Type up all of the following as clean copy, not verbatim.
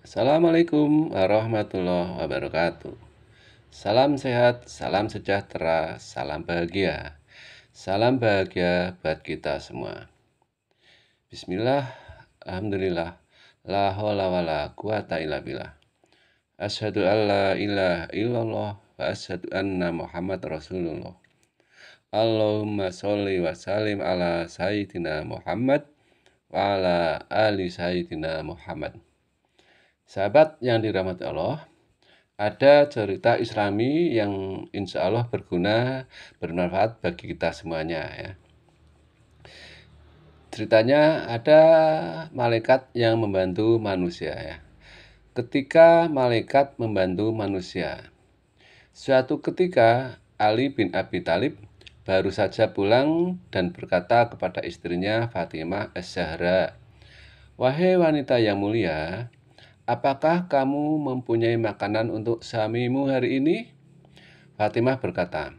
Assalamualaikum warahmatullahi wabarakatuh. Salam sehat, salam sejahtera, salam bahagia. Salam bahagia buat kita semua. Bismillah, alhamdulillah, la haula wala quwata illa billah. Asyhadu an la ilaha illallah wa asyhadu anna Muhammad Rasulullah. Allahumma sholli wa sallim ala sayyidina Muhammad wa ala ali sayyidina Muhammad. Sahabat yang dirahmati Allah, ada cerita Islami yang insya Allah berguna, bermanfaat bagi kita semuanya ya. Ceritanya ada malaikat yang membantu manusia ya. Ketika malaikat membantu manusia, suatu ketika Ali bin Abi Thalib baru saja pulang dan berkata kepada istrinya Fatimah Az-Zahra, "Wahai wanita yang mulia, apakah kamu mempunyai makanan untuk suamimu hari ini?" Fatimah berkata,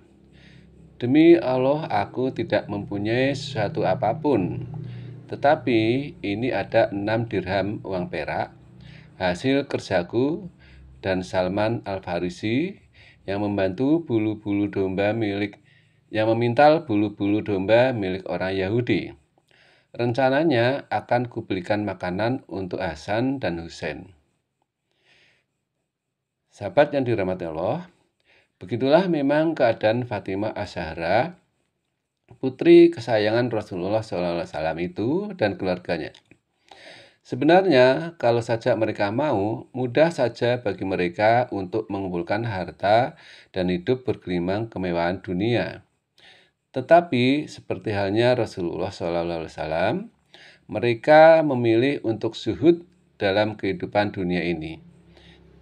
"Demi Allah, aku tidak mempunyai sesuatu apapun. Tetapi ini ada 6 dirham uang perak, hasil kerjaku dan Salman Al-Farisi yang membantu bulu-bulu domba yang memintal bulu-bulu domba milik orang Yahudi. Rencananya akan kubelikan makanan untuk Hasan dan Husain." Sahabat yang dirahmati Allah, begitulah memang keadaan Fatimah Az-Zahra, putri kesayangan Rasulullah SAW itu dan keluarganya. Sebenarnya, kalau saja mereka mau, mudah saja bagi mereka untuk mengumpulkan harta dan hidup bergelimang kemewahan dunia. Tetapi, seperti halnya Rasulullah SAW, mereka memilih untuk zuhud dalam kehidupan dunia ini.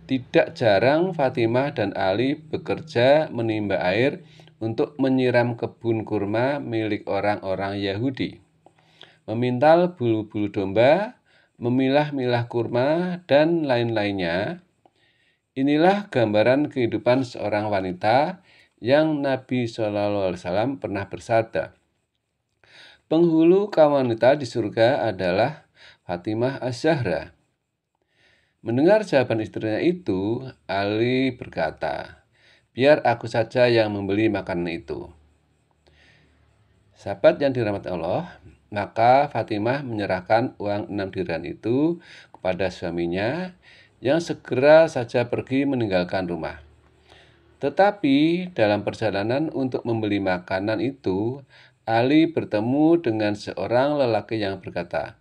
Tidak jarang Fatimah dan Ali bekerja menimba air untuk menyiram kebun kurma milik orang-orang Yahudi, memintal bulu-bulu domba, memilah-milah kurma, dan lain-lainnya. Inilah gambaran kehidupan seorang wanita yang Nabi SAW pernah bersabda, "Penghulu kaum wanita di surga adalah Fatimah Az-Zahra." Mendengar jawaban istrinya itu, Ali berkata, "Biar aku saja yang membeli makanan itu." Sahabat yang dirahmati Allah, maka Fatimah menyerahkan uang 6 dirham itu kepada suaminya yang segera saja pergi meninggalkan rumah. Tetapi dalam perjalanan untuk membeli makanan itu, Ali bertemu dengan seorang lelaki yang berkata,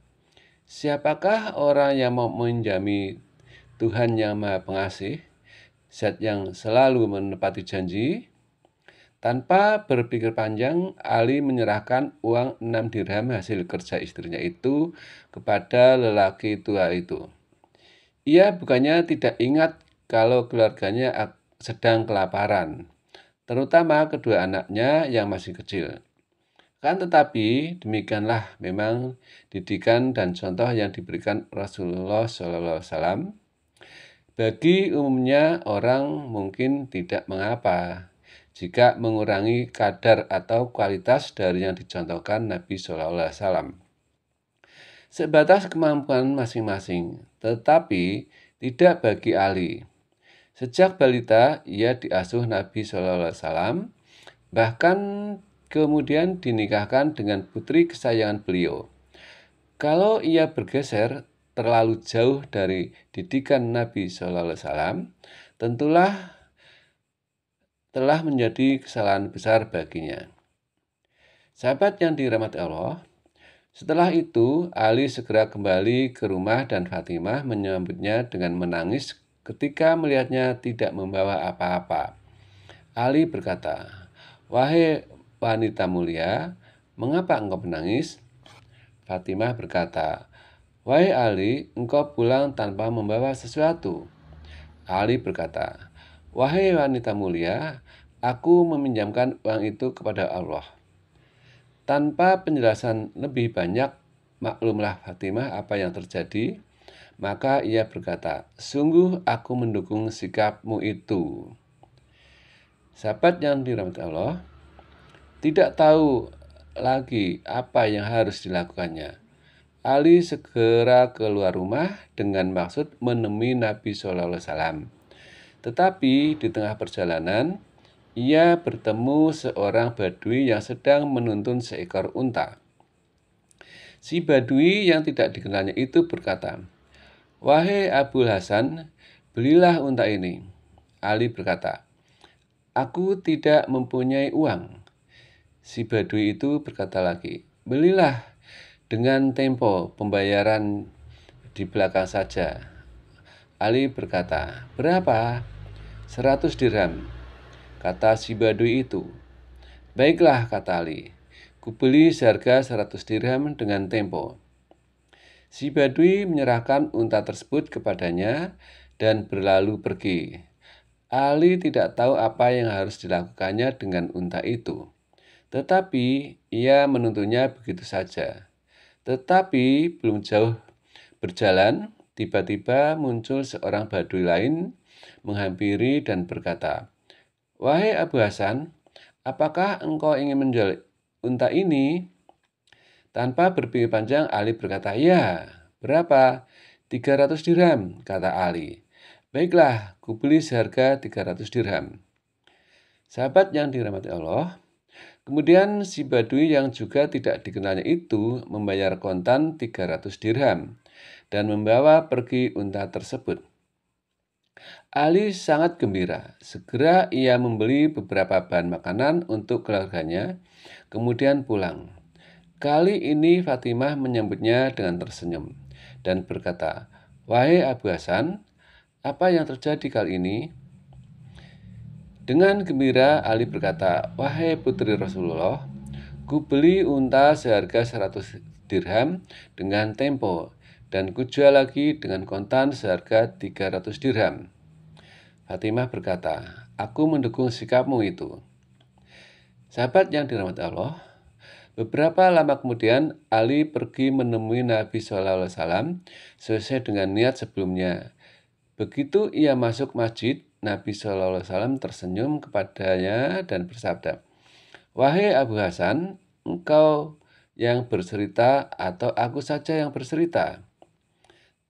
"Siapakah orang yang mau menjami Tuhan yang Maha Pengasih, Zat yang selalu menepati janji?" Tanpa berpikir panjang, Ali menyerahkan uang 6 dirham hasil kerja istrinya itu kepada lelaki tua itu. Ia bukannya tidak ingat kalau keluarganya sedang kelaparan, terutama kedua anaknya yang masih kecil. Kan tetapi demikianlah memang didikan dan contoh yang diberikan Rasulullah SAW. Bagi umumnya orang mungkin tidak mengapa jika mengurangi kadar atau kualitas dari yang dicontohkan Nabi SAW. Sebatas kemampuan masing-masing, tetapi tidak bagi Ali. Sejak balita ia diasuh Nabi SAW, bahkan kemudian dinikahkan dengan putri kesayangan beliau. Kalau ia bergeser terlalu jauh dari didikan Nabi SAW, tentulah telah menjadi kesalahan besar baginya. Sahabat yang dirahmati Allah, setelah itu Ali segera kembali ke rumah dan Fatimah menyambutnya dengan menangis ketika melihatnya tidak membawa apa-apa. Ali berkata, "Wahai wanita mulia, mengapa engkau menangis?" Fatimah berkata, "Wahai Ali, engkau pulang tanpa membawa sesuatu." Ali berkata, "Wahai wanita mulia, aku meminjamkan uang itu kepada Allah." Tanpa penjelasan lebih banyak, maklumlah Fatimah apa yang terjadi. Maka ia berkata, "Sungguh aku mendukung sikapmu itu." Sahabat yang dirahmati Allah, tidak tahu lagi apa yang harus dilakukannya. Ali segera keluar rumah dengan maksud menemui Nabi SAW. Tetapi di tengah perjalanan, ia bertemu seorang Badui yang sedang menuntun seekor unta. Si Badui yang tidak dikenalnya itu berkata, "Wahai Abul Hasan, belilah unta ini." Ali berkata, "Aku tidak mempunyai uang." Si Badui itu berkata lagi, "Belilah dengan tempo pembayaran di belakang saja." Ali berkata, "Berapa?" 100 dirham, kata si Badui itu. "Baiklah," kata Ali, "kubeli seharga 100 dirham dengan tempo." Si Badui menyerahkan unta tersebut kepadanya dan berlalu pergi. Ali tidak tahu apa yang harus dilakukannya dengan unta itu. Tetapi ia menuntunnya begitu saja. Tetapi belum jauh berjalan, tiba-tiba muncul seorang Badui lain menghampiri dan berkata, "Wahai Abu Hasan, apakah engkau ingin menjual unta ini?" Tanpa berpikir panjang, Ali berkata, "Ya, berapa?" 300 dirham, kata Ali. "Baiklah, kubeli seharga 300 dirham." Sahabat yang dirahmati Allah, kemudian si Badui yang juga tidak dikenalnya itu membayar kontan 300 dirham dan membawa pergi unta tersebut. Ali sangat gembira. Segera ia membeli beberapa bahan makanan untuk keluarganya, kemudian pulang. Kali ini Fatimah menyambutnya dengan tersenyum dan berkata, "Wahai Abu Hasan, apa yang terjadi kali ini?" Dengan gembira Ali berkata, "Wahai putri Rasulullah, ku beli unta seharga 100 dirham dengan tempo dan kujual lagi dengan kontan seharga 300 dirham." Fatimah berkata, "Aku mendukung sikapmu itu." Sahabat yang dirahmati Allah, beberapa lama kemudian Ali pergi menemui Nabi SAW sesuai dengan niat sebelumnya. Begitu ia masuk masjid, Nabi SAW tersenyum kepadanya dan bersabda, "Wahai Abu Hasan, engkau yang bercerita atau aku saja yang bercerita?"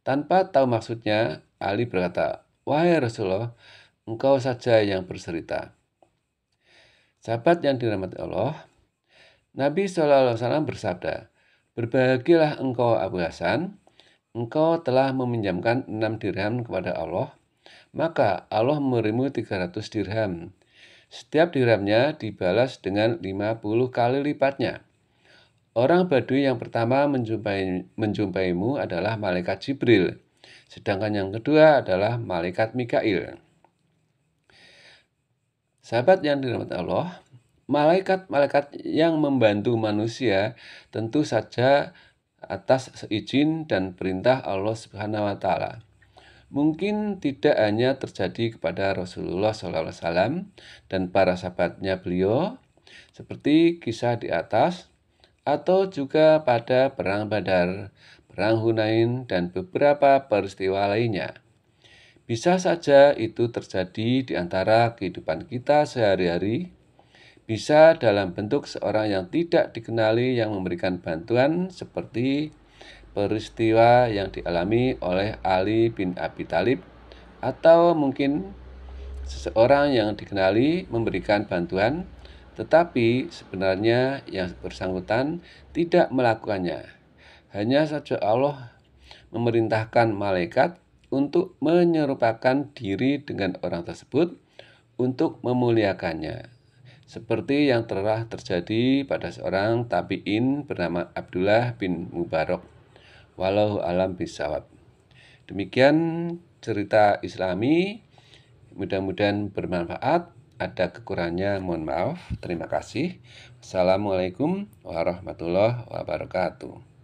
Tanpa tahu maksudnya, Ali berkata, "Wahai Rasulullah, engkau saja yang bercerita." Sahabat yang dirahmati Allah, Nabi SAW bersabda, "Berbahagialah engkau Abu Hasan, engkau telah meminjamkan 6 dirham kepada Allah, maka Allah memberimu 300 dirham. Setiap dirhamnya dibalas dengan 50 kali lipatnya." Orang Badui yang pertama menjumpaimu adalah malaikat Jibril, sedangkan yang kedua adalah malaikat Mikail. Sahabat yang dirahmati Allah, malaikat-malaikat yang membantu manusia tentu saja atas seizin dan perintah Allah Subhanahu wa taala. Mungkin tidak hanya terjadi kepada Rasulullah SAW dan para sahabatnya beliau, seperti kisah di atas, atau juga pada Perang Badar, Perang Hunain, dan beberapa peristiwa lainnya. Bisa saja itu terjadi di antara kehidupan kita sehari-hari, bisa dalam bentuk seorang yang tidak dikenali yang memberikan bantuan seperti peristiwa yang dialami oleh Ali bin Abi Thalib, atau mungkin seseorang yang dikenali memberikan bantuan, tetapi sebenarnya yang bersangkutan tidak melakukannya. Hanya saja Allah memerintahkan malaikat untuk menyerupakan diri dengan orang tersebut untuk memuliakannya. Seperti yang telah terjadi pada seorang tabi'in bernama Abdullah bin Mubarak. Wallahu alam bisawab. Demikian cerita Islami. Mudah-mudahan bermanfaat. Ada kekurangannya, mohon maaf. Terima kasih. Assalamualaikum warahmatullahi wabarakatuh.